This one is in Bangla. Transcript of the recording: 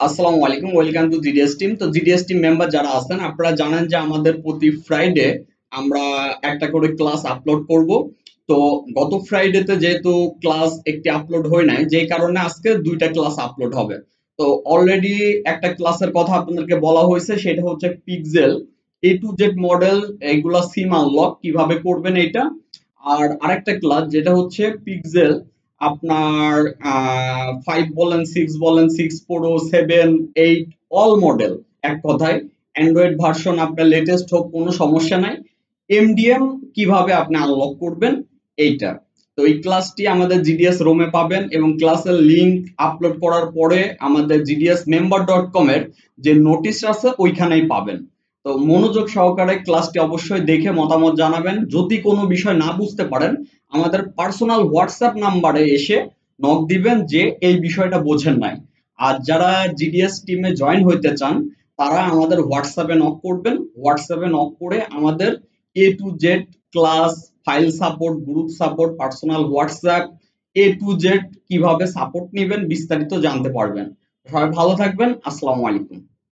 আসসালামু আলাইকুম, ওয়েলকাম টু জিডিএস টিম। তো জিডিএস টিম মেম্বার যারা আছেন আপনারা জানেন যে আমাদের প্রতি ফ্রাইডে আমরা একটা করে ক্লাস আপলোড করব। তো গত ফ্রাইডেতে যেহেতু ক্লাস একটি আপলোড হয় নাই, যেই কারণে আজকে দুইটা ক্লাস আপলোড হবে। তো অলরেডি একটা ক্লাসের কথা আপনাদেরকে বলা হয়েছে, সেটা হচ্ছে pixel A to Z model, এগুলা সিম আনলক কিভাবে করবেন এটা। আর আরেকটা ক্লাস যেটা হচ্ছে পিক্সেল আপনার 5 বলেন, 6 বলেন, 6 প্রো, 7, 8 অল মডেল, এক কথায় অ্যান্ড্রয়েড ভার্সন আপনার লেটেস্ট হোক কোনো সমস্যা নাই। এমডিএম কিভাবে আপনি আনলক করবেন এইটা। তো এই ক্লাসটি আমাদের জিডিএস রোমে পাবেন এবং ক্লাসের লিংক আপলোড করার পরে আমাদের gdsmember.com এর যে নোটিশ আছে ওইখানেই পাবেন। তো মনোযোগ সহকারে ক্লাসটি অবশ্যই দেখে মতামত জানাবেন। যদি কোনো বিষয় না বুঝতে পারেন আমাদের পার্সোনাল হোয়াটসঅ্যাপ নাম্বারে এসে নক দিবেন যে এই বিষয়টা বোঝেন নাই। আর যারা জিডিএস টিমে জয়েন হইতে চান তারা আমাদের হোয়াটসঅ্যাপে নক করবেন। হোয়াটসঅ্যাপে নক করে আমাদের A to Z class, file support, group support, personal WhatsApp, A to Z কিভাবে সাপোর্ট নেবেন বিস্তারিত জানতে পারবেন। সবাই ভালো থাকবেন। আসসালামু আলাইকুম।